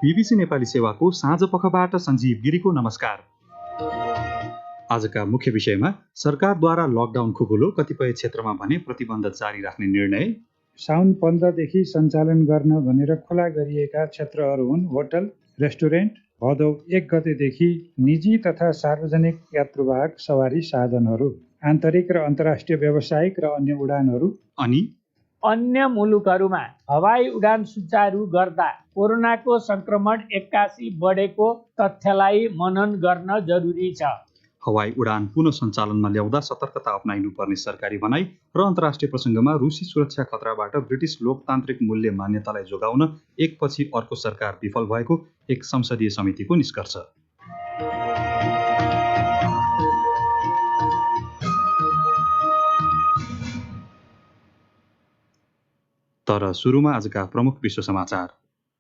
BBC Nepali सेवाको साँझपखबाट सञ्जीव गिरीको नमस्कार। आजका मुख्य विषयमा सरकारद्वारा लकडाउन खुकुलो, कतिपय क्षेत्रमा भने प्रतिबन्ध जारी राख्ने निर्णय, साउन 15 देखि सञ्चालन गर्न भनेर खुला गरिएका क्षेत्रहरू हुन् होटल, रेस्टुरेन्ट, भदौ 1 गतेदेखि निजी तथा सार्वजनिक यात्रुवाहक सवारी साधनहरू, आन्तरिक र अन्तर्राष्ट्रिय व्यावसायिक र अन्य उडानहरू, अनि अन्य मुलुकहरूमा हवाई उडान सुचारू गर्दा कोरोनाको संक्रमण 81 बढेको तथ्यलाई मनन गर्न जरुरी छ। हवाई उडान पुनः सञ्चालनमा ल्याउँदा सतर्कता अपनाइनुपर्ने सरकारी भनाई र अन्तर्राष्ट्रिय प्रसङ्गमा रुसी सुरक्षा खतराबाट ब्रिटिस लोकतान्त्रिक मूल्य मान्यतालाई जोगाउन एकपछि अर्को सरकार विफल भएको एक संसदीय समितिको निष्कर्ष। तर सुरुमा आजका प्रमुख विश्व समाचार।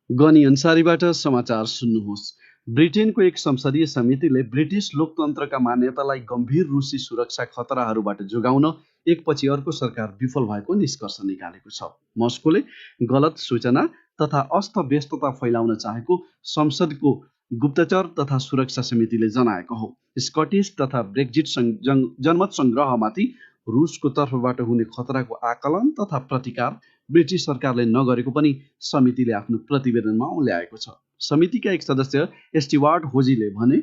गनी अन्सारीबाट समाचार सुन्नुहोस्। ब्रिटेनको एक संसदीय समितिले ब्रिटिस लोकतन्त्रका मान्यतालाई गम्भीर रुसी सुरक्षा खतराहरूबाट जोगाउन एकपछि अर्को सरकार विफल भएको निष्कर्ष निकालेको छ। मस्कोले गलत सूचना तथा अस्तव्यस्तता फैलाउन चाहेको संसदको गुप्तचर तथा सुरक्षा समितिले जनाएको हो। स्कटिस तथा ब्रेक्जिट जनमत सङ्ग्रहमाथि रुसको तर्फबाट हुने खतराको आकलन तथा प्रतिकार ब्रिटिस सरकारले नगरेको पनि समितिले आफ्नो प्रतिवेदनमा उल्ल्याएको छ। समितिका एक सदस्य स्टीवार्ट होजीले भने,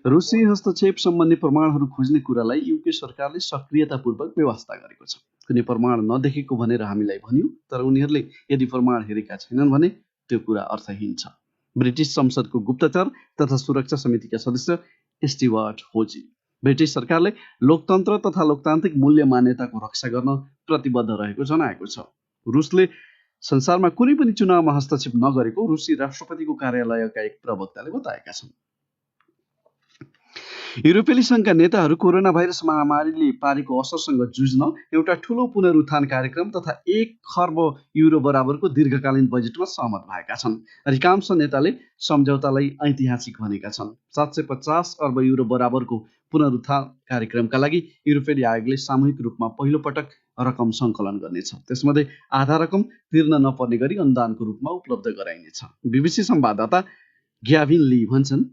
रुसी हस्तक्षेप सम्बन्धी प्रमाणहरू खोज्ने कुरालाई युके सरकारले सक्रियतापूर्वक व्यवस्था गरेको छ। कुनै प्रमाण नदेखेको भनेर हामीलाई भन्यो, तर उनीहरूले यदि प्रमाण हेरेका छैनन् भने त्यो कुरा अर्थहीन छ। ब्रिटिस संसदको गुप्तचर तथा सुरक्षा समितिका सदस्य स्टीवार्ट होजी ब्रिटिस सरकारले लोकतन्त्र तथा लोकतान्त्रिक मूल्य मान्यताको रक्षा गर्न प्रतिबद्ध रहेको जनाएको छ। रुसले संसारमा कुनै पनि चुनावमा हस्तक्षेप नगरेको रुसी राष्ट्रपतिको कार्यालयका एक प्रवक्ताले बताएका छन्। युरोपेली सङ्घका नेताहरू कोरोना भाइरस महामारीले पारेको असरसँग जुझ्न एउटा ठूलो पुनरुत्थान कार्यक्रम तथा 1 खर्ब युरो बराबरको दीर्घकालीन बजेटमा सहमत भएका छन्। अधिकांश नेताले सम्झौतालाई ऐतिहासिक भनेका छन्। 750 अर्ब युरो बराबरको पुनरुत्थान कार्यक्रमका लागि युरोपेली आयोगले सामूहिक रूपमा पहिलो पटक रकम सङ्कलन गर्नेछ। त्यसमध्ये आधा रकम तिर्न नपर्ने गरी अनुदानको रूपमा उपलब्ध गराइनेछ। बीबीसी संवाददाता ग्याभिन ली भन्छन्,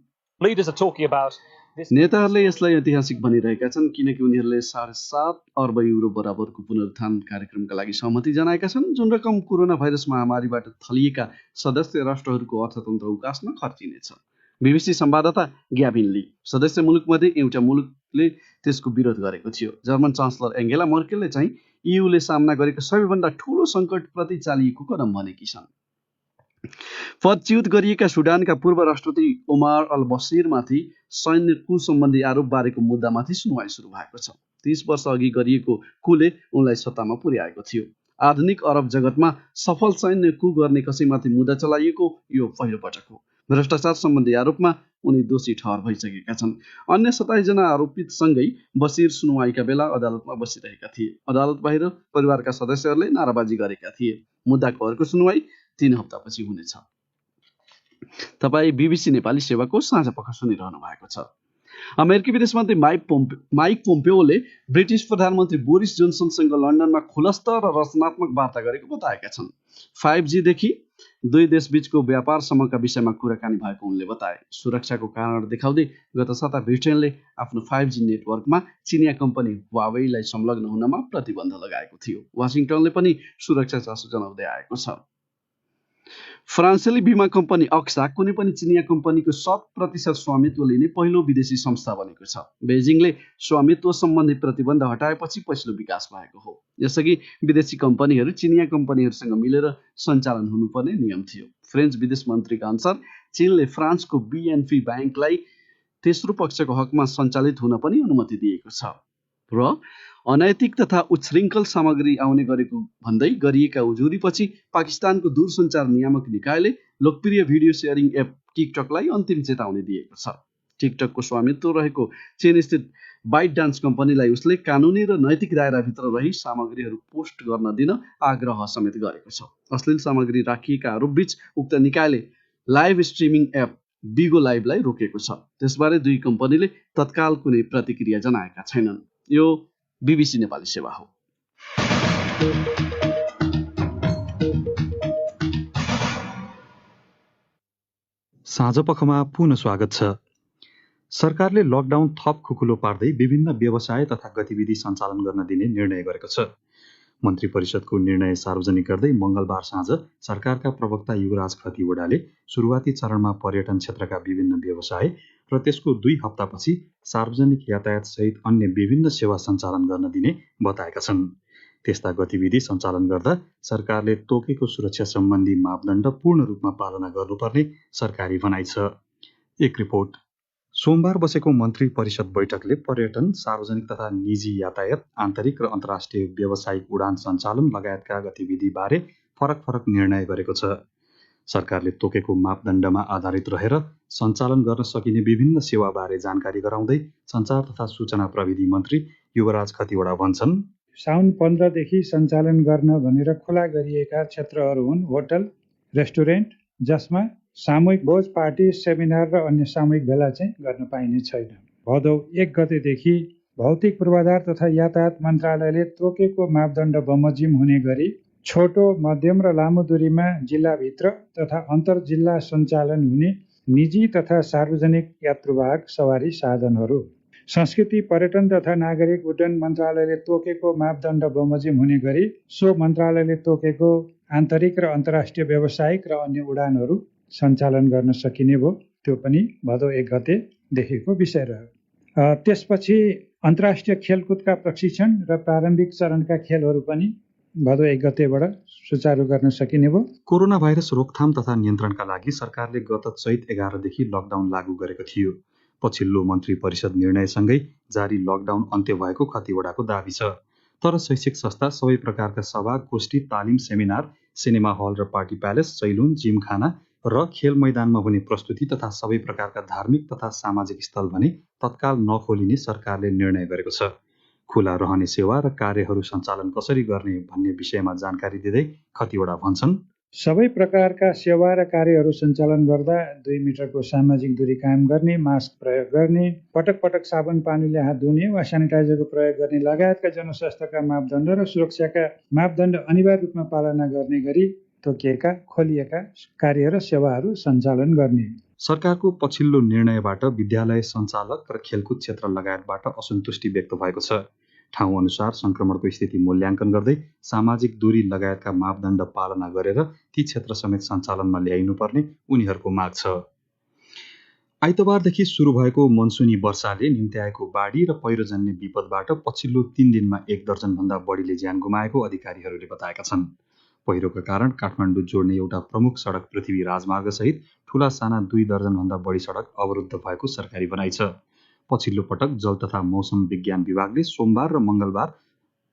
नेताहरूले यसलाई ऐतिहासिक भनिरहेका छन् किनकि उनीहरूले 7.5 अर्ब युरो बराबरको पुनरुत्थान कार्यक्रमका लागि सहमति जनाएका छन्, जुन रकम कोरोना भाइरस महामारीबाट थलिएका सदस्य राष्ट्रहरूको अर्थतन्त्र उकास्न खर्चिनेछ। बीबीसी संवाददाता ग्याभिन ली, सदस्य मुलुकमध्ये एउटा मुलुकले त्यसको विरोध गरेको थियो। जर्मन चान्सलर एङ्गेला मर्केलले चाहिँ इयूले सामना गरेको सबैभन्दा ठूलो सङ्कटप्रति चालिएको कदम भनेकी छन्। पदच्युत गरिएका सुडानका पूर्व राष्ट्रपति ओमार अल बसिरमाथि सैन्य कू सम्बन्धी आरोप बारेको मुद्दामाथि सुनवाई सुरु भएको छ। 30 वर्ष अघि गरिएको कूले उनलाई सत्तामा पुर्याएको थियो। आधुनिक अरब जगतमा सफल सैन्य कू गर्ने कसैमाथि मुद्दा चलाइएको यो पहिलो पटक हो। भ्रष्टाचार सम्बन्धी आरोपमा उनी दोषी ठहर भइसकेका छन्। अन्य 27 जना आरोपितसँगै बसिर सुनवाईका बेला अदालतमा बसिरहेका थिए। अदालत बाहिर परिवारका सदस्यहरूले नाराबाजी गरेका थिए। मुद्दाको अर्को सुनवाई 3 हप्तापछि हुनेछ। तपाईँ बीबीसी नेपाली सेवाको साँझपख सुनिरहनु भएको छ। अमेरिकी विदेश मन्त्री माइक पोम्पेओले ब्रिटिस प्रधानमन्त्री बोरिस जोन्सनसँग लन्डनमा खुलस्त र रचनात्मक वार्ता गरेको बताएका छन्। 5G देखि दुई देशबीचको व्यापारसम्मका विषयमा कुराकानी भएको उनले बताए। सुरक्षाको कारण देखाउँदै गत साता ब्रिटेनले आफ्नो 5G नेटवर्कमा चिनिया कम्पनी हुवावेईलाई संलग्न हुनमा प्रतिबन्ध लगाएको थियो। वासिङटनले पनि सुरक्षा चासो जनाउँदै आएको छ। फ्रान्सेली बीमा कम्पनी अक्सा कुनै पनि चिनिया कम्पनीको 100% स्वामित्व लिने पहिलो विदेशी संस्था बनेको छ। बेजिङले स्वामित्व सम्बन्धी प्रतिबन्ध हटाएपछि पछिल्लो विकास भएको हो। यसअघि विदेशी कम्पनीहरू चिनिया कम्पनीहरूसँग मिलेर सञ्चालन हुनुपर्ने नियम थियो। फ्रेन्च विदेश मन्त्रीका अनुसार चीनले फ्रान्सको BNP ब्याङ्कलाई तेस्रो पक्षको हकमा सञ्चालित हुन पनि अनुमति दिएको छ र अनैतिक तथा उच्छृङ्खल सामग्री आउने गरेको भन्दै गरिएका उजुरीपछि पाकिस्तानको दूरसञ्चार नियामक निकायले लोकप्रिय भिडियो सेयरिङ एप टिकटकलाई अन्तिम चेतावनी दिएको छ। टिकटकको स्वामित्व रहेको चीनस्थित बाइट डान्स कम्पनीलाई उसले कानुनी र नैतिक दायराभित्र रही सामग्रीहरू पोस्ट गर्न दिन आग्रह समेत गरेको छ। अश्लील सामग्री राखिएका आरोपबीच उक्त निकायले लाइभ स्ट्रिमिङ एप बिगो लाइभलाई रोकेको छ। त्यसबारे दुई कम्पनीले तत्काल कुनै प्रतिक्रिया जनाएका छैनन्। यो बीबीसी नेपाली सेवा हो। साँझपखमा पुनः स्वागत छ। सरकारले लकडाउन थप खुकुलो पार्दै विभिन्न व्यवसाय तथा गतिविधि सञ्चालन गर्न दिने निर्णय गरेको छ। मन्त्री परिषदको निर्णय सार्वजनिक गर्दै मंगलबार साँझ सरकारका प्रवक्ता युवराज खतिवड़ाले सुरुवाती चरणमा पर्यटन क्षेत्रका विभिन्न व्यवसाय र त्यसको 2 हप्तापछि सार्वजनिक यातायात सहित अन्य विभिन्न सेवा सञ्चालन गर्न दिने बताएका छन्। त्यस्ता गतिविधि सञ्चालन गर्दा सरकारले तोकेको सुरक्षा सम्बन्धी मापदण्ड पूर्ण रूपमा पालना गर्नुपर्ने सरकारी भनाइ छ। एक रिपोर्ट। सोमबार बसेको मन्त्री परिषद बैठकले पर्यटन, सार्वजनिक तथा निजी यातायात, आन्तरिक र अन्तर्राष्ट्रिय व्यावसायिक उडान सञ्चालन लगायतका गतिविधिबारे फरक फरक निर्णय गरेको छ। सरकारले तोकेको मापदण्डमा आधारित रहेर सञ्चालन गर्न सकिने विभिन्न सेवाबारे जानकारी गराउँदै सञ्चार तथा सूचना प्रविधि मन्त्री युवराज खतिवड़ा भन्छन्, साउन 15 देखि सञ्चालन गर्न भनेर खुला गरिएका क्षेत्रहरू हुन् होटल, रेस्टुरेन्ट, जसमा सामूहिक भोज, पार्टी, सेमिनार र अन्य सामूहिक भेला चाहिँ गर्न पाइने छैन। भदौ 1 गतेदेखि भौतिक पूर्वाधार तथा यातायात मन्त्रालयले तोकेको मापदण्ड बमोजिम हुने गरी छोटो, मध्यम र लामो दूरीमा जिल्लाभित्र तथा अन्तर जिल्ला सञ्चालन हुने निजी तथा सार्वजनिक यात्रुवाहक सवारी साधनहरू, संस्कृति, पर्यटन तथा नागरिक उड्डयन मन्त्रालयले तोकेको मापदण्ड बमोजिम हुने गरी सो मन्त्रालयले तोकेको आन्तरिक र अन्तर्राष्ट्रिय व्यावसायिक र अन्य उडानहरू सञ्चालन गर्न सकिने भयो। त्यो पनि भदौ 1 गतेदेखिको विषय रह्यो। त्यसपछि अन्तर्राष्ट्रिय खेलकुदका प्रशिक्षण र प्रारम्भिक चरणका खेलहरू पनि भदौ 1 गतेबाट सुचारू गर्न सकिने भयो। कोरोना भाइरस रोकथाम तथा नियन्त्रणका लागि सरकारले गत चैत 11 देखि लकडाउन लागू गरेको थियो। पछिल्लो मन्त्री परिषद निर्णयसँगै जारी लकडाउन अन्त्य भएको खतिवड़ाको दाबी छ। तर शैक्षिक संस्था, सबै प्रकारका सभा, गोष्ठी, तालिम, सेमिनार, सिनेमा हल र पार्टी प्यालेस, सैलुन, जिमखाना र खेल मैदानमा हुने प्रस्तुति तथा सबै प्रकारका धार्मिक तथा सामाजिक स्थल भने तत्काल नखोलिने सरकारले निर्णय गरेको छ। खुला रहने सेवा र कार्यहरू सञ्चालन कसरी गर्ने भन्ने विषयमा जानकारी दिँदै खतिवड़ा भन्छन्, सबै प्रकारका सेवा र कार्यहरू सञ्चालन गर्दा 2 मिटरको सामाजिक दूरी कायम गर्ने, मास्क प्रयोग गर्ने, पटक पटक साबुन पानीले हात धुने वा सेनिटाइजरको प्रयोग गर्ने लगायतका जनस्वास्थ्यका मापदण्ड र सुरक्षाका मापदण्ड अनिवार्य रूपमा पालना गर्ने गरी तोकिएका खोलिएका कार्य र सेवाहरू सञ्चालन गर्ने। सरकारको पछिल्लो निर्णयबाट विद्यालय सञ्चालक र खेलकुद क्षेत्र लगायतबाट असन्तुष्टि व्यक्त भएको छ। ठाउँ अनुसार संक्रमणको स्थिति मूल्याङ्कन गर्दै सामाजिक दूरी लगायतका मापदण्ड पालना गरेर ती क्षेत्र समेत सञ्चालनमा ल्याइनुपर्ने उनीहरूको माग छ। आइतबारदेखि सुरु भएको मनसुनी वर्षाले निम्त्याएको बाढी र पहिरोजन्य विपदबाट पछिल्लो 3 दिनमा 1 दर्जनभन्दा बढीले ज्यान गुमाएको अधिकारीहरूले बताएका छन्। पहिरोका कारण काठमाडौँ जोड्ने एउटा प्रमुख सडक पृथ्वी राजमार्ग सहित ठूला साना 2 दर्जनभन्दा बढी सडक अवरुद्ध भएको सरकारी भनाइ छ। पछिल्लो पटक जल तथा मौसम विज्ञान विभागले सोमबार र मंगलबार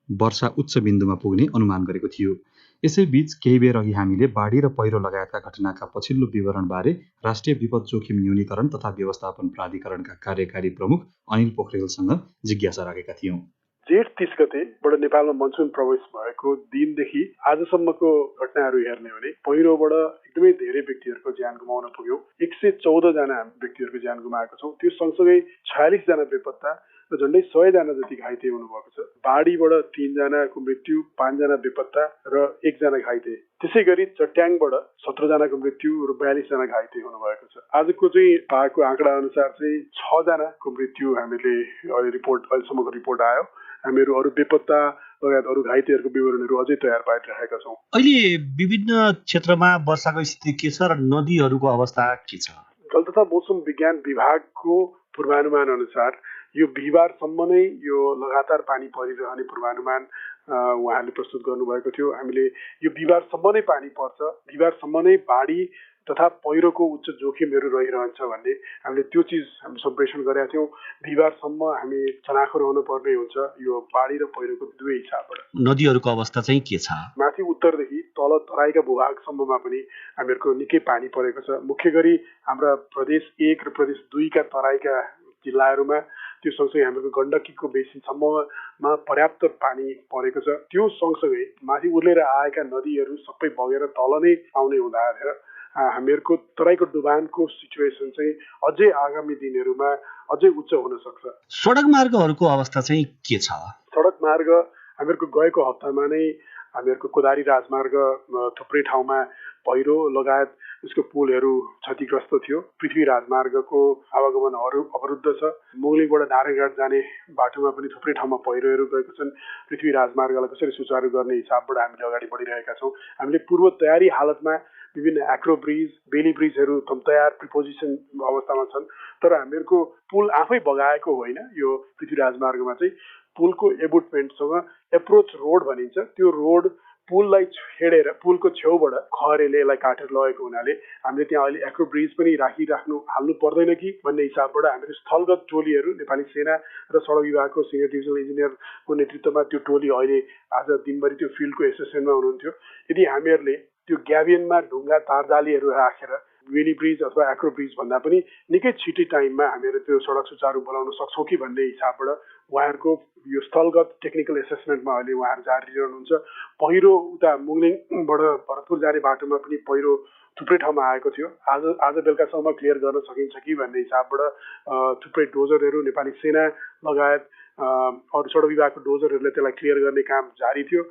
वर्षा उच्च बिन्दुमा पुग्ने अनुमान गरेको थियो। यसैबीच केही बेर अघि हामीले बाढी र पहिरो लगायतका घटनाका पछिल्लो विवरणबारे राष्ट्रिय विपद जोखिम न्यूनीकरण तथा व्यवस्थापन प्राधिकरणका कार्यकारी प्रमुख अनिल पोखरेलसँग जिज्ञासा राखेका थियौं। जेठ 30 गतेबाट नेपालमा मनसुन प्रवेश भएको दिनदेखि आजसम्मको घटनाहरू हेर्ने भने पहिरोबाट एकदमै धेरै व्यक्तिहरूको ज्यान गुमाउन पुग्यो। 114 जना व्यक्तिहरूको ज्यान गुमाएको छौँ। त्यो सँगसँगै 46 जना बेपत्ता र झन्डै 100 जना जति घाइते हुनुभएको छ। बाढीबाट 3 जनाको मृत्यु, 5 जना बेपत्ता र 1 जना घाइते। त्यसै गरी चट्याङबाट 17 जनाको मृत्यु र 42 जना घाइते हुनुभएको छ। आजको चाहिँ पाएको आँकडा अनुसार चाहिँ 6 जनाको मृत्यु हामीले अहिलेसम्मको रिपोर्ट आयो। हामीहरू अरू बेपत्ता लगायत अरू घाइतेहरूको विवरणहरू अझै तयार पारिरहेका छौँ। अहिले विभिन्न क्षेत्रमा वर्षाको स्थिति के छ र नदीहरूको अवस्था के छ? जल तथा मौसम विज्ञान विभागको पूर्वानुमान अनुसार यो बिहिबारसम्म नै यो लगातार पानी परिरहने पूर्वानुमान उहाँले प्रस्तुत गर्नुभएको थियो। हामीले यो बिहिबारसम्म नै पानी पर्छ, बिहिबारसम्म नै बाढी तथा पहिरोको उच्च जोखिमहरू रहिरहन्छ भन्ने हामीले त्यो चिज हामी सम्प्रेषण गरेका थियौँ। बिहिबारसम्म हामी चनाखो रहनु पर्ने हुन्छ यो बाढी र पहिरोको दुवै हिसाबबाट। नदीहरूको अवस्था चाहिँ के छ? माथि उत्तरदेखि तल तराईका भूभागसम्ममा पनि हामीहरूको निकै पानी परेको छ। मुख्य गरी हाम्रा प्रदेश 1 र प्रदेश 2 का तराईका जिल्लाहरूमा, त्यो सँगसँगै हाम्रो गण्डकीको बेसिनसम्ममा पर्याप्त पानी परेको छ। त्यो सँगसँगै माथि उर्लेर आएका नदीहरू सबै बगेर तल नै आउने हुँदाखेरि हामीहरूको तराईको डुबानको सिचुएसन चाहिँ अझै आगामी दिनहरूमा अझै उच्च हुन सक्छ। सडक मार्गहरूको अवस्था चाहिँ के छ? सडक मार्ग हामीहरूको गएको हप्तामा नै हामीहरूको कोदारी राजमार्ग थुप्रै ठाउँमा पहिरो लगायत यसको पुलहरू क्षतिग्रस्त थियो। पृथ्वी राजमार्गको आवागमनहरू अवरुद्ध छ। मुगलिङबाट नारायणघाट जाने बाटोमा पनि थुप्रै ठाउँमा पहिरोहरू गएको छन्। पृथ्वी राजमार्गलाई कसरी सुचारू गर्ने हिसाबबाट हामीले अगाडि बढिरहेका छौँ। हामीले पूर्व तयारी हालतमा विभिन्न एक्रो ब्रिज, बेली ब्रिजहरू तयार प्रिपोजिसन अवस्थामा छन्, तर हामीहरूको पुल आफै बगाएको होइन। यो पृथ्वी राजमार्गमा चाहिँ पुलको एबुटमेन्टसँग एप्रोच रोड भनिन्छ, त्यो रोड पुललाई छेडेर पुलको छेउबाट खहरेले यसलाई काटेर लगेको हुनाले हामीले त्यहाँ अहिले एक्रो ब्रिज पनि हाल्नु पर्दैन कि भन्ने हिसाबबाट हामीले स्थलगत टोलीहरू नेपाली सेना र सडक विभागको सिनियर डिभिजनल इन्जिनियरको नेतृत्वमा त्यो टोली अहिले आज दिनभरि त्यो फिल्डको एसेसमेन्टमा हुनुहुन्थ्यो। यदि हामीहरूले त्यो ग्याबियनमा ढुङ्गा तारजालीहरू राखेर बेली ब्रिज अथवा एक्रो ब्रिज भन्दा पनि निकै छिटै टाइममा हामीहरू त्यो सडक सुचारू बनाउन सक्छौँ कि भन्ने हिसाबबाट उहाँहरूको यो स्थलगत टेक्निकल एसेसमेन्टमा अहिले उहाँहरू जारी रहनुहुन्छ। पहिरो उता मुगलिङबाट भरतपुर जाने बाटोमा पनि पहिरो थुप्रै ठाउँमा आएको थियो। आज बेलुकासम्म क्लियर गर्न सकिन्छ कि भन्ने हिसाबबाट थुप्रै डोजरहरू नेपाली सेना लगायत अरू सडक विभागको डोजरहरूले त्यसलाई क्लियर गर्ने काम जारी थियो।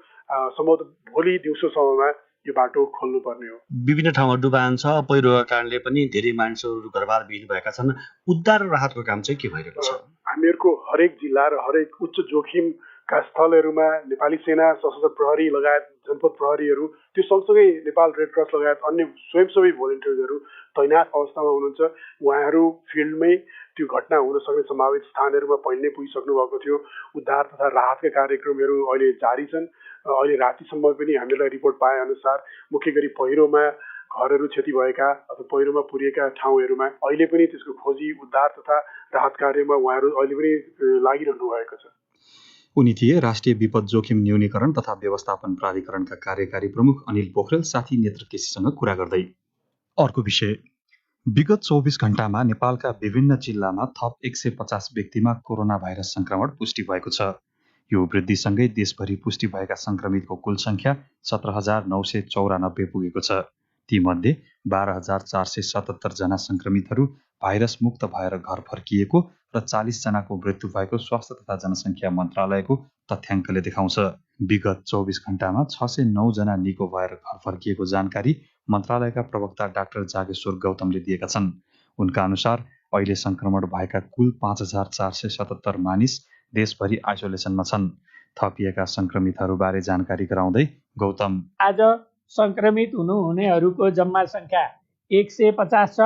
सम्भवतः भोलि दिउँसोसम्ममा यो बाटो खोल्नुपर्ने हो। विभिन्न ठाउँमा डुबान छ, पहिरोका कारणले पनि धेरै मानिसहरू घरबार विहीन भएका छन्। उद्धार र राहतको काम चाहिँ के भइरहेको छ? हामीहरूको हरेक जिल्ला र हरेक उच्च जोखिमका स्थलहरूमा नेपाली सेना, सशस्त्र प्रहरी लगायत जनपद प्रहरीहरू, त्यो सँगसँगै नेपाल रेड क्रस लगायत अन्य स्वयंसेवी भोलिन्टियर्सहरू तैनात अवस्थामा हुनुहुन्छ। उहाँहरू फिल्डमै त्यो घटना हुन सक्ने सम्भावित स्थानहरूमा पहिले नै पुगिसक्नु भएको थियो। उद्धार तथा राहतका कार्यक्रमहरू अहिले जारी छन्। अहिले रातिसम्म पनि हामीलाई रिपोर्ट पाए अनुसार मुख्य गरी पहिरोमा घरहरू क्षति भएका अथवा पहिरोमा पुरिएका ठाउँहरूमा अहिले पनि त्यसको खोजी, उद्धार तथा राहत कार्यमा उहाँहरू अहिले पनि लागिरहनु भएको छ। उनी थिए राष्ट्रिय विपद जोखिम न्यूनीकरण तथा व्यवस्थापन प्राधिकरणका कार्यकारी प्रमुख अनिल पोखरेल। साथी नेत्र केसीसँग कुरा गर्दै अर्को विषय, विगत 24 घण्टामा नेपालका विभिन्न जिल्लामा थप 150 व्यक्तिमा कोरोना भाइरस संक्रमण पुष्टि भएको छ। यो वृद्धिसँगै देशभरि पुष्टि भएका संक्रमितको कुल संख्या 17,994 पुगेको छ। तीमध्ये 12,477 जना संक्रमितहरू भाइरस मुक्त भएर घर फर्किएको र 40 जनाको मृत्यु भएको स्वास्थ्य तथा जनसङ्ख्या मन्त्रालयको तथ्याङ्कले देखाउँछ। विगत 24 घण्टामा 609 जना निको भएर घर फर्किएको जानकारी मन्त्रालयका प्रवक्ता डाक्टर जागेश्वर गौतमले दिएका छन्। उनका अनुसार अहिले संक्रमण भएका कुल 5,477 मानिस देशभरि आइसोलेसनमा छन्। थपिएका संक्रमितहरूबारे जानकारी गराउँदै गौतम, आज संक्रमित हुनेहरूको जम्मा संख्या 150 छ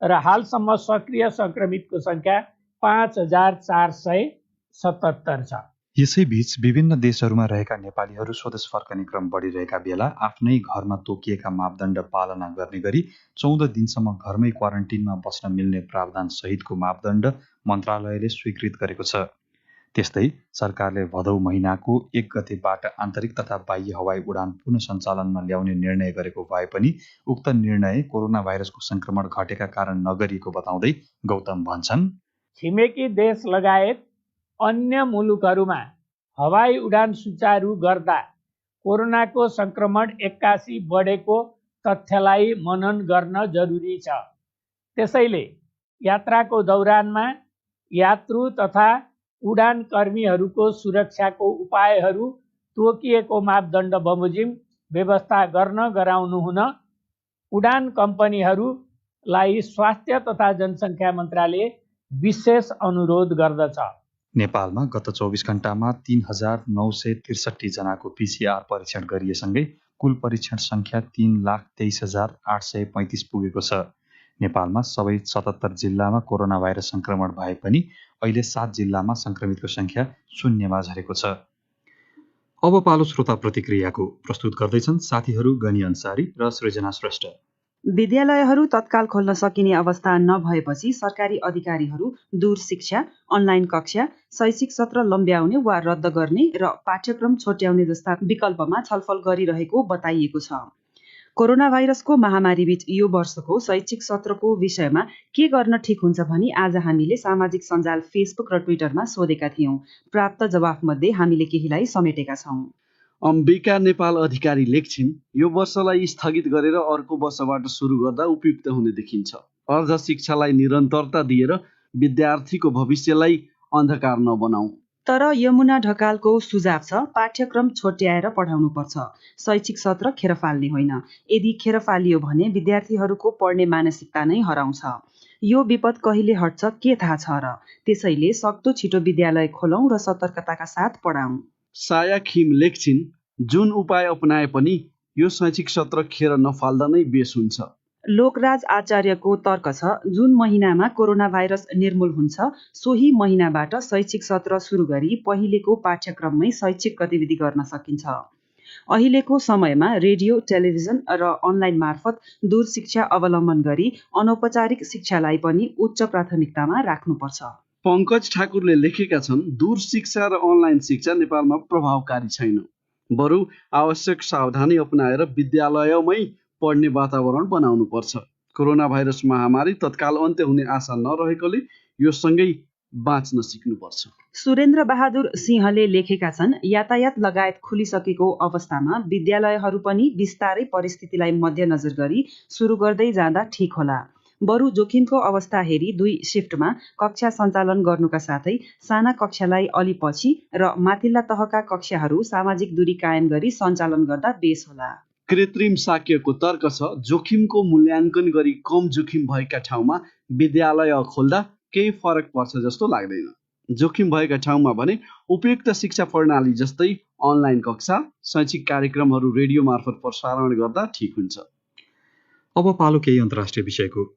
र हालसम्म सक्रिय संक्रमितको संख्या 5,477 छ। यसैबीच विभिन्न देशहरूमा रहेका नेपालीहरू स्वदेश फर्कने क्रम बढिरहेका बेला आफ्नै घरमा तोकिएका मापदण्ड पालना गर्ने गरी 14 दिनसम्म घरमै क्वारेन्टिनमा बस्न मिल्ने प्रावधान सहितको मापदण्ड मन्त्रालयले स्वीकृत गरेको छ। त्यस्तै सरकारले भदौ महिनाको 1 गतेबाट आन्तरिक तथा बाह्य हवाई उडान पुनः सञ्चालनमा ल्याउने निर्णय गरेको भए पनि उक्त निर्णय कोरोना भाइरसको संक्रमण घटेका कारण नगरिएको बताउँदै गौतम भन्छन्, छिमेकी देश लगायत अन्य मुलुकहरूमा हवाई उडान सुचारू गर्दा कोरोनाको संक्रमण 81 बढेको तथ्यलाई मनन गर्न जरुरी छ। त्यसैले यात्राको दौरानमा यात्रु तथा उडान कर्मीहरूको सुरक्षाको उपायहरू तोकिएको मापदण्ड बमोजिम व्यवस्था गर्न गराउनु हुन उडान कम्पनीहरूलाई स्वास्थ्य तथा जनसङ्ख्या मन्त्रालय विशेष अनुरोध गर्दछ। नेपालमा गत 24 घण्टामा 3,963 जनाको PCR परीक्षण गरिएसँगै कुल परीक्षण संख्या 3,23,835 पुगेको छ। नेपालमा सबै 77 जिल्लामा कोरोना भाइरस संक्रमण भए पनि अहिले 7 जिल्लामा संक्रमितको संख्या शून्यमा झरेको छ। अब पालो श्रोता प्रतिक्रियाको। प्रस्तुत गर्दैछन् साथीहरू गनी अन्सारी र सृजना श्रेष्ठ। विद्यालयहरू तत्काल खोल्न सकिने अवस्था नभएपछि सरकारी अधिकारीहरू दूर शिक्षा, अनलाइन कक्षा, शैक्षिक सत्र लम्ब्याउने वा रद्द गर्ने र पाठ्यक्रम छोट्याउने जस्ता विकल्पमा छलफल गरिरहेको बताइएको छ। कोरोना भाइरसको महामारीबीच यो वर्षको शैक्षिक सत्रको विषयमा के गर्न ठिक हुन्छ भनी आज हामीले सामाजिक सञ्जाल फेसबुक र ट्विटरमा सोधेका थियौं। प्राप्त जवाफमध्ये हामीले केहीलाई समेटेका छौं। अम्बिका नेपाल अधिकारी लेख्छिन्, यो वर्षलाई स्थगित गरेर अर्को वर्षबाट सुरु गर्दा उपयुक्त हुने देखिन्छ। अर्ध शिक्षालाई निरन्तरता दिएर विद्यार्थीको भविष्यलाई अन्धकार नबनाऊ। तर यमुना ढकालको सुझाव छ पाठ्यक्रम छुट्याएर पढाउनुपर्छ, शैक्षिक सत्र खेर फाल्ने होइन। यदि खेर फालियो भने विद्यार्थीहरूको पढ्ने मानसिकता नै हराउँछ। यो विपद कहिले हट्छ के थाहा छ र? त्यसैले सक्दो छिटो विद्यालय खोलौं र सतर्कताका साथ पढाउँ। साया खिम लेख्छिन्, जुन उपाय अपनाए पनि यो शैक्षिक सत्र खेर नफाल्दा नै बेस हुन्छ। लोकराज आचार्यको तर्क छ जुन महिनामा कोरोना भाइरस निर्मूल हुन्छ सोही महिनाबाट शैक्षिक सत्र सुरु गरी पहिलेको पाठ्यक्रममै शैक्षिक गतिविधि गर्न सकिन्छ। अहिलेको समयमा रेडियो, टेलिभिजन र अनलाइन मार्फत दूर शिक्षा अवलम्बन गरी अनौपचारिक शिक्षालाई पनि उच्च प्राथमिकतामा राख्नुपर्छ। पङ्कज ठाकुरले लेखेका छन्, दूर शिक्षा र अनलाइन शिक्षा नेपालमा प्रभावकारी छैन। बरु आवश्यक सावधानी अपनाएर विद्यालयमै पढ्ने वातावरण बनाउनुपर्छ। कोरोना भाइरस महामारी तत्काल अन्त्य हुने आशा नरहेकोले यो सँगै बाँच्न सिक्नुपर्छ। सुरेन्द्र बहादुर सिंहले लेखेका छन्, यातायात लगायत खुलिसकेको अवस्थामा विद्यालयहरू पनि बिस्तारै परिस्थितिलाई मध्यनजर गरी सुरु गर्दै जाँदा ठिक होला। बरु जोखिमको अवस्था हेरी 2 शिफ्टमा कक्षा सञ्चालन गर्नुका साथै साना कक्षालाई अलि पछि र माथिल्ला तहका कक्षाहरू सामाजिक दूरी कायम गरी सञ्चालन गर्दा बेस होला। कृत्रिम साक्यको तर्क छ, जोखिमको मूल्याङ्कन गरी कम जोखिम भएका ठाउँमा विद्यालय खोल्दा केही फरक पर्छ जस्तो लाग्दैन। जोखिम भएका ठाउँमा भने उपयुक्त शिक्षा प्रणाली जस्तै अनलाइन कक्षा, शैक्षिक कार्यक्रमहरू रेडियो मार्फत प्रसारण गर्दा ठिक हुन्छ। अब पालो केही अन्तर्राष्ट्रिय विषयको।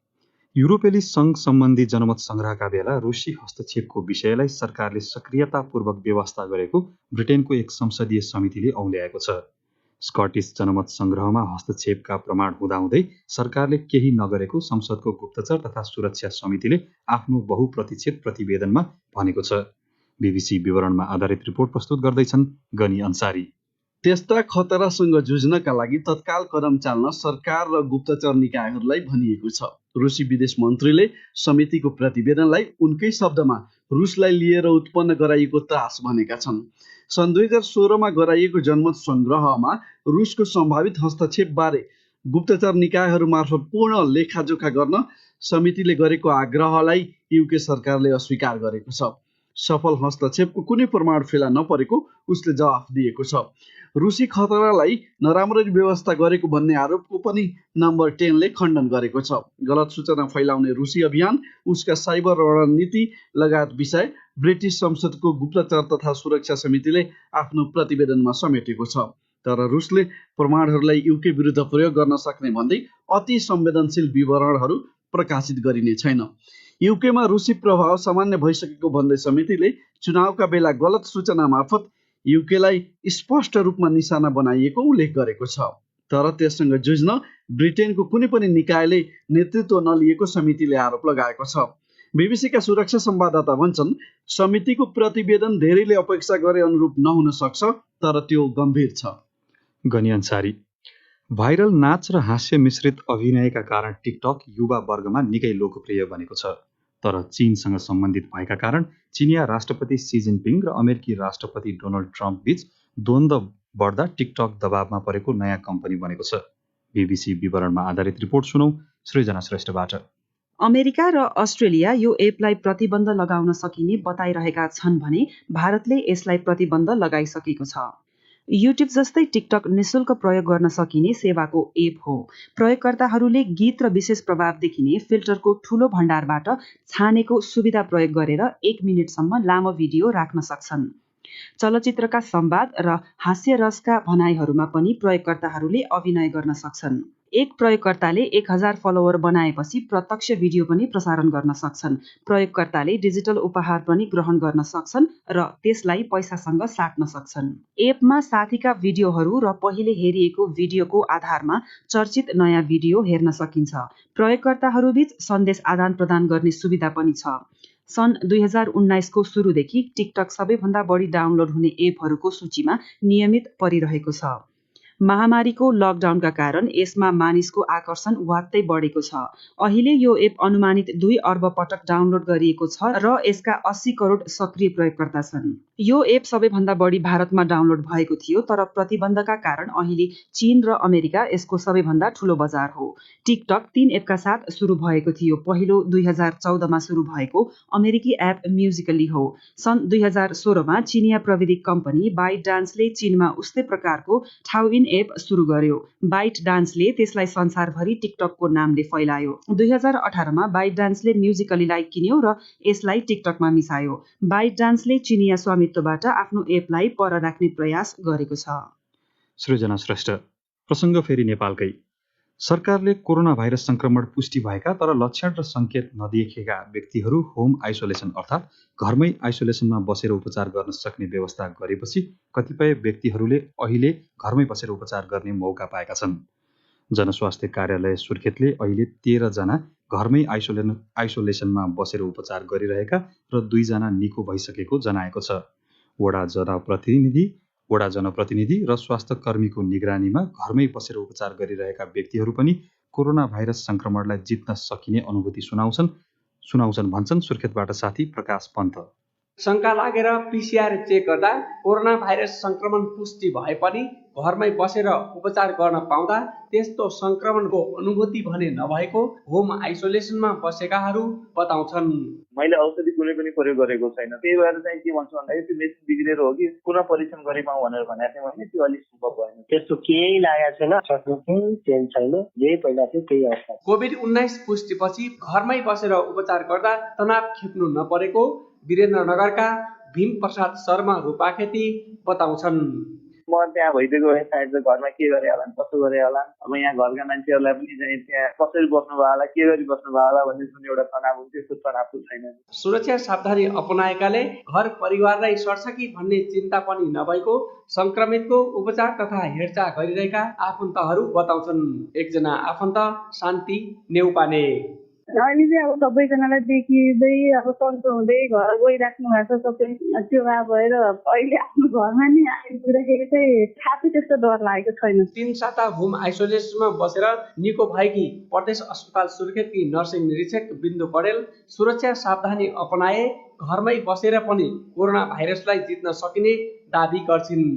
युरोपेली सङ्घ सम्बन्धी जनमत सङ्ग्रहका बेला रुसी हस्तक्षेपको विषयलाई सरकारले सक्रियतापूर्वक व्यवस्था गरेको ब्रिटेनको एक संसदीय समितिले औल्याएको छ। स्कटिस जनमत सङ्ग्रहमा हस्तक्षेपका प्रमाण हुँदाहुँदै सरकारले केही नगरेको संसदको गुप्तचर तथा सुरक्षा समितिले आफ्नो बहुप्रतीक्षित प्रतिवेदनमा भनेको छ। बीबीसी विवरणमा आधारित रिपोर्ट प्रस्तुत गर्दैछन् गनी अन्सारी। त्यस्ता खतरासँग जुझ्नका लागि तत्काल कदम चाल्न सरकार र गुप्तचर निकायहरूलाई भनिएको छ। रुसी विदेश मन्त्रीले समितिको प्रतिवेदनलाई उनकै शब्दमा रुसलाई लिएर उत्पन्न गराइएको त्रास भनेका छन्। सन् 2016मा गराइएको जनमत सङ्ग्रहमा रुसको सम्भावित हस्तक्षेपबारे गुप्तचर निकायहरू मार्फत पूर्ण लेखाजोखा गर्न समितिले गरेको आग्रहलाई युके सरकारले अस्वीकार गरेको छ। सफल हस्तक्षेपको कुनै प्रमाण फेला नपरेको उसले जवाफ दिएको छ। रुसी खतरालाई नराम्ररी व्यवस्था गरेको भन्ने आरोपको पनि नम्बर 10 ले खण्डन गरेको छ। गलत सूचना फैलाउने रुसी अभियान, उसका साइबर रणनीति लगायत विषय ब्रिटिस संसदको गुप्तचर तथा सुरक्षा समितिले आफ्नो प्रतिवेदनमा समेटेको छ। तर रुसले प्रमाणहरूलाई युके विरुद्ध प्रयोग गर्न सक्ने भन्दै अति संवेदनशील विवरणहरू प्रकाशित गरिने छैन। युकेमा रुसी प्रभाव सामान्य भइसकेको भन्दै समितिले चुनावका बेला गलत सूचना मार्फत युकेलाई स्पष्ट रूपमा निशाना बनाइएको उल्लेख गरेको छ। तर त्यससँग जुझ्न ब्रिटेनको कुनै पनि निकायले नेतृत्व नलिएको समितिले आरोप लगाएको छ। बीबीसीका सुरक्षा संवाददाता भन्छन्, समितिको प्रतिवेदन धेरैले अपेक्षा गरे अनुरूप नहुन सक्छ, तर त्यो गम्भीर छ। गनी अन्सारी। भाइरल नाच र हास्य मिश्रित अभिनयका कारण टिकटक युवा वर्गमा निकै लोकप्रिय बनेको छ। तर चीनसँग सम्बन्धित भएका कारण चिनिया राष्ट्रपति सी जिनपिङ र अमेरिकी राष्ट्रपति डोनाल्ड ट्रम्प बीच द्वन्द्व बढ्दा टिकटक दबावमा परेको नयाँ कम्पनी बनेको छ। बीबीसी विवरणमा आधारित रिपोर्ट सुनौ सृजना श्रेष्ठबाट। अमेरिका र अस्ट्रेलिया यो एपलाई प्रतिबन्ध लगाउन सकिने बताइरहेका छन् भने भारतले यसलाई प्रतिबन्ध लगाइसकेको छ। युट्युब जस्तै टिकटक निशुल्क प्रयोग गर्न सकिने सेवाको एप हो। प्रयोगकर्ताहरूले गीत र विशेष प्रभाव देखिने फिल्टरको ठूलो भण्डारबाट छानेको सुविधा प्रयोग गरेर 1 मिनेटसम्म लामो भिडियो राख्न सक्छन्। चलचित्रका संवाद र हास्य रसका भनाइहरूमा पनि प्रयोगकर्ताहरूले अभिनय गर्न सक्छन्। एक प्रयोगकर्ताले 1000 फलोवर बनाएपछि प्रत्यक्ष भिडियो पनि प्रसारण गर्न सक्छन्। प्रयोगकर्ताले डिजिटल उपहार पनि ग्रहण गर्न सक्छन् र त्यसलाई पैसासँग साट्न सक्छन्। एपमा साथीका भिडियोहरू र पहिले हेरिएको भिडियोको आधारमा चर्चित नयाँ भिडियो हेर्न सकिन्छ। प्रयोगकर्ताहरूबीच सन्देश आदान प्रदान गर्ने सुविधा पनि छ। सन् 2019 को सुरुदेखि टिकटक सबैभन्दा बढी डाउनलोड हुने एपहरूको सूचीमा नियमित परिरहेको छ। महामारीको लकडाउनका कारण यसमा मानिसको आकर्षण वात्तै बढेको छ। अहिले यो एप अनुमानित 2 अर्ब पटक डाउनलोड गरिएको छ र यसका 80 करोड सक्रिय प्रयोगकर्ता छन्। यो एप सबैभन्दा बढी भारतमा डाउनलोड भएको थियो, तर प्रतिबन्धका कारण अहिले चीन र अमेरिका यसको सबैभन्दा ठूलो बजार हो। टिकटक 3 एपका साथ सुरु भएको थियो। पहिलो 2014मा सुरु भएको अमेरिकी एप म्युजिकली हो। सन् 2016मा चिनिया प्रविधि कम्पनी बाइट डान्सले चीनमा उस्तै प्रकारको ठाउइन एप सुरु गर्यो। बाइट डान्सले त्यसलाई संसारभरि टिकटकको नामले फैलायो। 2018मा बाइट डान्सले म्युजिकलीलाई किन्यो र यसलाई टिकटकमा मिसायो। बाइट डान्सले चिनिया स्वामित्वबाट आफ्नो एपलाई पर राख्ने प्रयास गरेको छ। सृजना श्रेष्ठ। प्रसङ्ग फेरि नेपालकै। सरकारले कोरोना भाइरस संक्रमण पुष्टि भएका तर लक्षण र संकेत नदेखिएका व्यक्तिहरू होम आइसोलेसन अर्थात् घरमै आइसोलेसनमा बसेर उपचार गर्न सक्ने व्यवस्था गरेपछि कतिपय व्यक्तिहरूले अहिले घरमै बसेर उपचार गर्ने मौका पाएका छन्। जनस्वास्थ्य कार्यालय सुर्खेतले अहिले 13 जना घरमै आइसोलेसनमा बसेर उपचार गरिरहेका र 2 जना निको भइसकेको जनाएको छ। वडा जनप्रतिनिधि र स्वास्थ्य कर्मीको निगरानीमा घरमै बसेर उपचार गरिरहेका व्यक्तिहरू पनि कोरोना भाइरस संक्रमणलाई जित्न सकिने अनुभूति सुनाउँछन् भन्छन् सुर्खेतबाट साथी प्रकाश पन्त। शंका लागेर पीसीआर चेक गर्दा कोरोना भाइरस संक्रमण पुष्टि भए पनि घरमै बसेर उपचार गर्न पाउँदा त्यस्तो संक्रमणको अनुभूति भने नभएको होम आइसोलेसनमा बसेकाहरू बताउँछन्। मैले औषधि कुनै पनि प्रयोग गरेको छैन, त्यही भएर चाहिँ के भन्छु भन्दाखेरि त्यो मेसिन बिग्रेर हो कि पुनः परीक्षण गरिपाउँ भनेर भनेको थिएँ मैले, त्यो अलिक सम्भव भएन। त्यस्तो केही लागेको छैन, चेन्ज छैन, जे पहिला थियो त्यही अवस्था। कोभिड-19 पुष्टिपछि घरमै बसेर उपचार गर्दा तनाव खेप्नु नपरेको वीरेन्द्रनगरका भीम प्रसाद शर्मा रूपाखेती बताउँछन्। म त्यहाँ भइदिएको भए सायद घरमा के गरे होला, कसो गरे होला, अब यहाँ घरका मान्छेहरूलाई पनि चाहिँ त्यहाँ कसरी बस्नुभयो होला, के गरी बस्नुभयो होला भन्ने जुन एउटा तनाव हुन्छ, त्यस्तो तनाव छैन। सुरक्षा सावधानी अपनाएकाले घर परिवारलाई सर्छ कि भन्ने चिन्ता पनि नभएको संक्रमितको उपचार तथा हेरचाह गरिरहेका आफन्तहरू बताउँछन्। एकजना आफन्त शान्ति नेउपाने। अहिले चाहिँ अब सबैजनालाई देखिँदै अब सन्चो हुँदै घर गइराख्नु भएको छ सबै, त्यो भएर अहिले आफ्नो घरमा नि आइपुग्दाखेरि चाहिँ खासै त्यस्तो डर लागेको छैन। 3 साता होम आइसोलेसनमा बसेर निको भएकी प्रदेश अस्पताल सुर्खेतकी नर्सिङ निरीक्षक बिन्दु पडेल सुरक्षा सावधानी अपनाए घरमै बसेर पनि कोरोना भाइरसलाई जित्न सकिने दाबी गर्छिन्।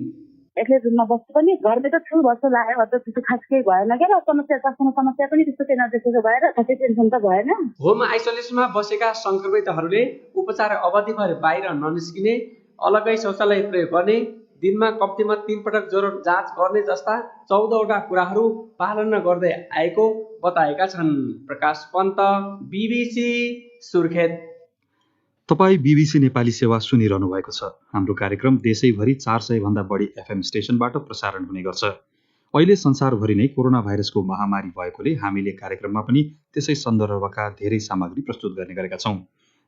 यसले रुममा बस्नु पनि घरमै त छु वर्ष लाग्यो, त्यस्तो खास केही भएन क्या, समस्या पनि त्यस्तो केही नदेखेको भएर खासै टेन्सन त भएन। होम आइसोलेसनमा बसेका संक्रमितहरूले उपचार अवधिभर बाहिर ननिस्किने, अलगै शौचालय प्रयोग गर्ने, दिनमा कम्तीमा 3 पटक ज्वरो जाँच गर्ने जस्ता 14वटा कुराहरू पालन गर्दै आएको बताएका छन्। प्रकाश पन्त, BBC सुर्खेत। तपाईँ BBC नेपाली सेवा सुनिरहनु भएको छ। हाम्रो कार्यक्रम देशैभरि 400 भन्दा बढी FM स्टेशनबाट प्रसारण हुने गर्छ। अहिले संसारभरि नै कोरोना भाइरसको महामारी भएकोले हामीले कार्यक्रममा पनि त्यसै सन्दर्भका धेरै सामग्री प्रस्तुत गर्ने गरेका छौँ।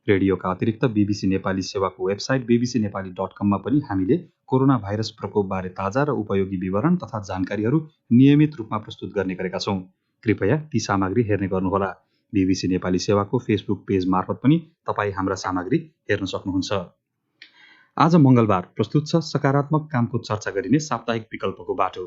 रेडियोका अतिरिक्त BBC नेपाली सेवाको वेबसाइट bbcnepali.com मा पनि हामीले कोरोना भाइरस प्रकोपबारे ताजा र उपयोगी विवरण तथा जानकारीहरू नियमित रूपमा प्रस्तुत गर्ने गरेका छौँ। कृपया ती सामग्री हेर्ने गर्नुहोला। BBC नेपाली सेवाको फेसबुक पेज मार्फत पनि तपाईँ हाम्रा सामग्री हेर्न सक्नुहुन्छ। आज मङ्गलबार प्रस्तुत छ सकारात्मक कामको चर्चा गरिने साप्ताहिक विकल्पको बाटो।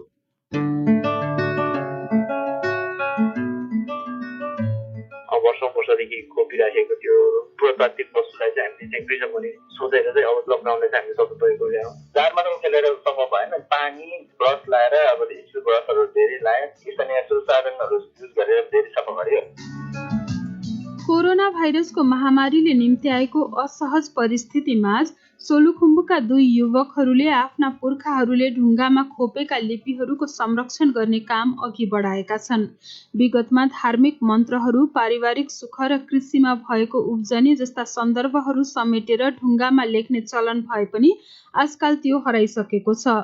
वर्षौंदेखि खोपिराखेको त्यो पुरातात्विक वस्तुलाई चाहिँ हामीले चाहिँ गृह पनि सोचेर चाहिँ अब लकडाउनलाई चाहिँ हामीले सदुपयोग गर्यौँ। जारमा त खेलेर सम्भव भएन, पानी ब्रस लाएर अब स्टिल ब्रसहरू धेरै लायो, स्थानीय साधनहरू युज गरेर धेरै सफा गर्यो। कोरोना भाइरसको महामारीले निम्त्याएको असहज परिस्थितिमा सोलुखुम्बुका 2 युवकहरूले आफ्ना पुर्खाहरूले ढुङ्गामा खोपेका लिपिहरूको संरक्षण गर्ने काम अघि बढाएका छन्। विगतमा धार्मिक मन्त्रहरू, पारिवारिक सुख र कृषिमा भएको उब्जनी जस्ता सन्दर्भहरू समेटेर ढुङ्गामा लेख्ने चलन भए पनि आजकाल त्यो हराइसकेको छ।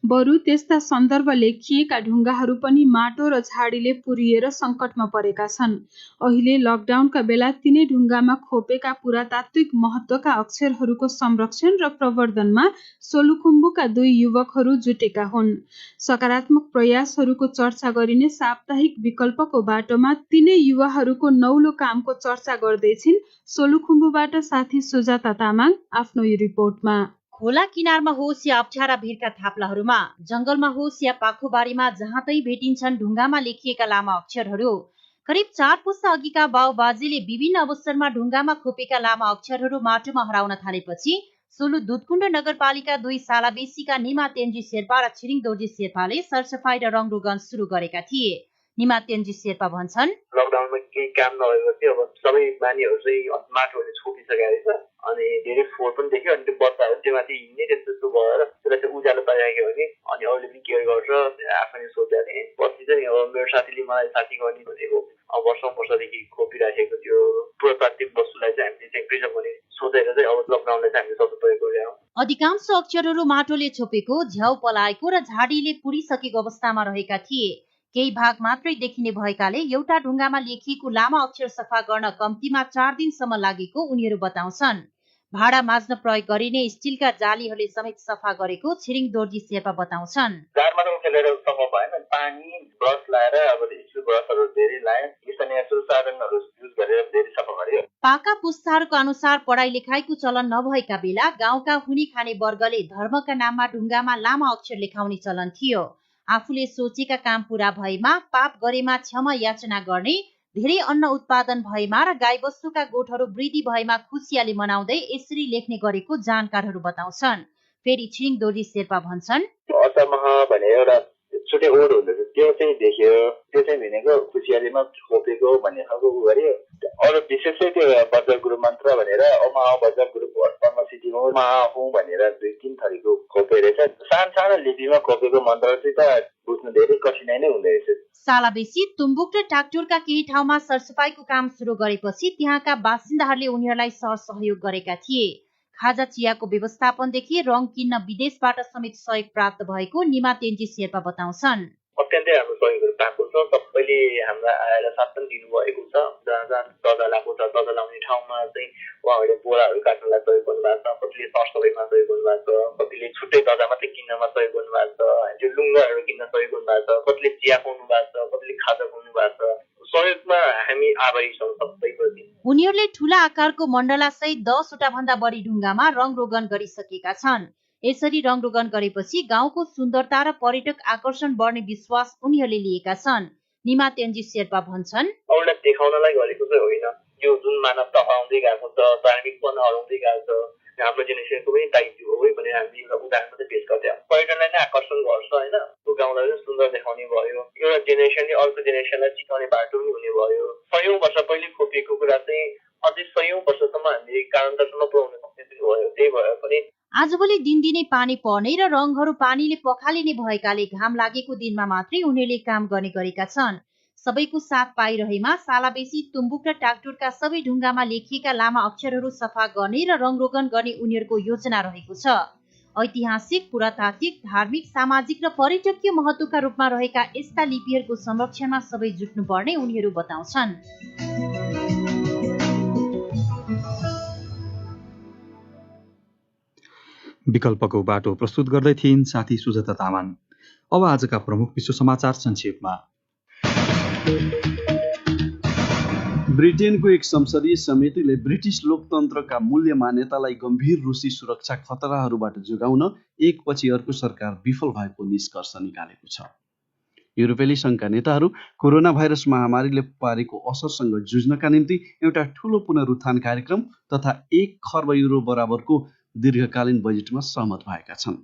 बरु त्यस्ता सन्दर्भ लेखिएका ढुङ्गाहरू पनि माटो र झाडीले पुरिएर सङ्कटमा परेका छन्। अहिले लकडाउनका बेला तिनै ढुङ्गामा खोपेका पुरातात्विक महत्त्वका अक्षरहरूको संरक्षण र प्रवर्धनमा सोलुखुम्बुका 2 युवकहरू जुटेका हुन्। सकारात्मक प्रयासहरूको चर्चा गरिने साप्ताहिक विकल्पको बाटोमा तिनै युवाहरूको नौलो कामको चर्चा गर्दैछिन् सोलुखुम्बुबाट साथी सुजाता तामाङ आफ्नो यो रिपोर्टमा। खोला किनारमा होस् या अप्ठ्यारा भिरका थाप्लाहरूमा, जंगलमा होस् या पाखोबारीमा, जहाँतै भेटिन्छन् ढुङ्गामा लेखिएका लामा अक्षरहरू। करिब 4 पुस्ता अघिका बाउबाजेले विभिन्न अवसरमा ढुङ्गामा खोपेका लामा अक्षरहरू माटोमा हराउन थालेपछि सोलु दुधकुण्ड नगरपालिका 2 सालाबेसीका निमा तेन्जी शेर्पा र छिरिङ दोर्जी शेर्पाले सरसफाई र रङरोगन सुरु गरेका थिए। निमा तेन्जी शेर्पा भन्छन्, लकडाउनमा केही काम नभएपछि अब सबै नानीहरू चाहिँ माटोले छोपिसकेका रहेछ अनि धेरै फोहोर पनि देख्यो अनि त्यो बच्चाहरू त्यो माथि हिँड्ने त्यस्तो भएर त्यसलाई चाहिँ उज्यालो पाइराख्यो भने अनि अरूले पनि केयर गर्छ आफैले सोचेर थिएँ। पछि चाहिँ अब मेरो साथीले मलाई साथी गर्ने भनेको अब वर्षौँदेखि खोपिराखेको त्यो पुरातात्विक वस्तुलाई चाहिँ हामीले चाहिँ प्रिजर्भ गर्ने सोचेर चाहिँ अब लकडाउनलाई चाहिँ हामीले सदुपयोग गरिरहेको। अधिकांश अक्षरहरू माटोले छोपेको, झ्याउ पलाएको र झाडीले पुरिसकेको अवस्थामा रहेका थिए। केही भाग मात्रै देखिने भएकाले एउटा ढुङ्गामा लेखिएको लामा अक्षर सफा गर्न कम्तीमा 4 दिनसम्म लागेको उनीहरू बताउँछन्। भाडा माझ्न प्रयोग गरिने स्टिलका जालीहरूले समेत सफा गरेको छिरिङ दोर्जी शेर्पा बताउँछन्। जारमा त खेलेर सम्भव भएन, पानी ब्रस लाएर अब स्टिल ब्रसहरू धेरै लाए, स्थानीय संसाधनहरू युज गरेर धेरै सफा गर्यो। पाका पुस्ताहरूको अनुसार पढाइ लेखाइको चलन नभएका बेला गाउँका हुने खाने वर्गले धर्मका नाममा ढुङ्गामा लामा अक्षर लेखाउने चलन थियो। आफूले सोचेका काम पूरा भएमा, पाप गरेमा क्षमा याचना गर्ने, धेरै अन्न उत्पादन भएमा र गाईबस्तुका गोठहरू वृद्धि भएमा खुसियाली मनाउँदै यसरी लेख्ने गरेको जानकारहरू बताउँछन्। फेरि छिरिङ दोर्जी शेर्पा भन्छन्, असमह भनेर एउटा छुट्टै ओड हुँदछ त्यो चाहिँ देखियो, त्यो चाहिँ भनेको खुसियालीमा खोपेको भन्ने खालको उ गर्यो। अरू विशेष चाहिँ त्यो वज्र गुरु मन्त्र भनेर ओमा वज्र गुरु सिटीमा महाहु भनेर 2-3 थरीको खोपे रहेछ। सानो लिपिमा खोपेको मन्त्र चाहिँ त बुझ्नु धेरै कठिनाइ नै हुँदो रहेछ। सालाबेसी, तुम्बुक र टाकटुरका केही ठाउँमा सरसफाईको काम सुरु गरेपछि त्यहाँका बासिन्दाहरूले उनीहरूलाई सहयोग गरेका थिए। खाजा चियाको व्यवस्थापनदेखि रङ किन्न विदेशबाट समेत सहयोग प्राप्त भएको निमा तेन्जी शेर्पा बताउँछन्। अत्यन्तै हाम्रो सहयोगहरू पाएको छ, सबैले हामीलाई आएर साथ पनि दिनुभएको छ। जहाँ जहाँ दजा लगाएको छ, दजा लाउने ठाउँमा चाहिँ उहाँहरूले बोराहरू काट्नलाई सहयोग गर्नुभएको छ, कतिले सरसफाइमा सहयोग गर्नुभएको छ, कतिले छुट्टै दजा मात्रै किन्नमा सहयोग गर्नुभएको छ, त्यो लुङ्गाहरू किन्न सहयोग गर्नुभएको छ, कतिले चिया खुवाउनु भएको छ, कतिले खाजा खुवाउनु भएको छ। सहयोगमा हामी आभारी छौँ सबैप्रति। उनीहरूले ठूला आकारको मण्डला सहित 10 वटा भन्दा बढी ढुङ्गामा रङरोगन गरिसकेका छन्। यसरी रङरोगन गरेपछि गाउँको सुन्दरता र पर्यटक आकर्षण बढ्ने विश्वास उनीहरूले लिएका छन्। निमा तेन्जी शेर्पा भन्छन्, अरूलाई देखाउनलाई गरेको चाहिँ होइन, यो जुन मानवता हराउँदै गएको छ, धार्मिकपन हराउँदै गएको छ, हाम्रो जेनेरेसनको पनि दायित्व हो भनेर हामीले एउटा उदाहरण मात्रै पेश गर्थ्यौँ। पर्यटनलाई नै आकर्षण गर्छ होइन, त्यो गाउँलाई पनि सुन्दर देखाउने भयो, एउटा जेनेरेसनले अर्को जेनेरेसनलाई चिकाउने बाटो पनि हुने भयो। 100औं वर्ष पहिले खोपिएको कुरा चाहिँ अझै 100औं वर्षसम्म हामीले कारणतासम्म पुर्याउन सक्ने पनि भयो। त्यही भएर पनि आजभोलि दिनदिनै पानी पर्ने र रङहरू पानीले पखालिने भएकाले घाम लागेको दिनमा मात्रै उनीहरूले काम गर्ने गरेका छन्। सबैको साथ पाइरहेमा सालाबेसी, तुम्बुक र टाकटुरका सबै ढुङ्गामा लेखिएका लामा अक्षरहरू सफा गर्ने र रङरोगन गर्ने उनीहरूको योजना रहेको छ। ऐतिहासिक, पुरातात्विक, धार्मिक, सामाजिक र पर्यटकीय महत्त्वका रूपमा रहेका यस्ता लिपिहरूको संरक्षणमा सबै जुट्नुपर्ने उनीहरू बताउँछन्। विकल्पको बाटो प्रस्तुत गर्दै थिइन् साथी सुजाता तामाङ। अब आजका प्रमुख विश्व समाचार संक्षेपमा। ब्रिटेनको एक संसदीय समितिले ब्रिटिस लोकतन्त्रका मूल्य मान्यतालाई गम्भीर रुसी सुरक्षा खतराहरूबाट जोगाउन एकपछि अर्को सरकार विफल भएको निष्कर्ष निकालेको छ। युरोपेली सङ्घका नेताहरू कोरोना भाइरस महामारीले पारेको असरसँग जुझ्नका निम्ति एउटा ठूलो पुनरुत्थान कार्यक्रम तथा 1 खर्ब युरो बराबरको दीर्घकालीन बजेटमा सहमत भएका छन्।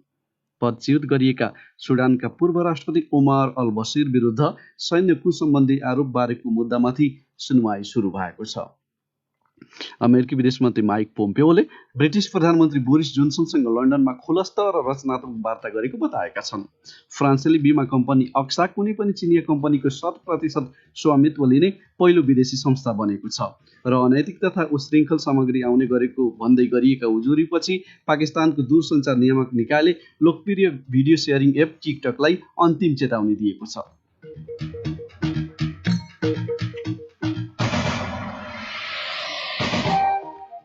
पदच्युत गरिएका सुडानका पूर्व राष्ट्रपति ओमार अल बसिर विरुद्ध सैन्य कुसम्बन्धी आरोप बारेको मुद्दामाथि सुनवाई सुरु भएको छ। अमेरिकी विदेश मन्त्री माइक पोम्पियोले ब्रिटिस प्रधानमन्त्री बोरिस जोन्सनसँग लन्डनमा खुलस्त र रचनात्मक वार्ता गरेको बताएका छन्। फ्रान्सेली बीमा कम्पनी अक्सा कुनै पनि चिनिया कम्पनीको 100% स्वामित्व लिने पहिलो विदेशी संस्था बनेको छ र अनैतिक तथा उशृङ्खल सामग्री आउने गरेको भन्दै गरिएका उजुरीपछि पाकिस्तानको दूरसञ्चार नियामक निकायले लोकप्रिय भिडियो शेयरिङ एप टिकटकलाई अन्तिम चेतावनी दिएको छ।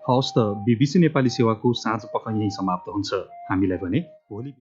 हवस् त, बीबीसी नेपाली सेवाको साँझ पख यही समाप्त हुन्छ। हामीलाई भने भोलि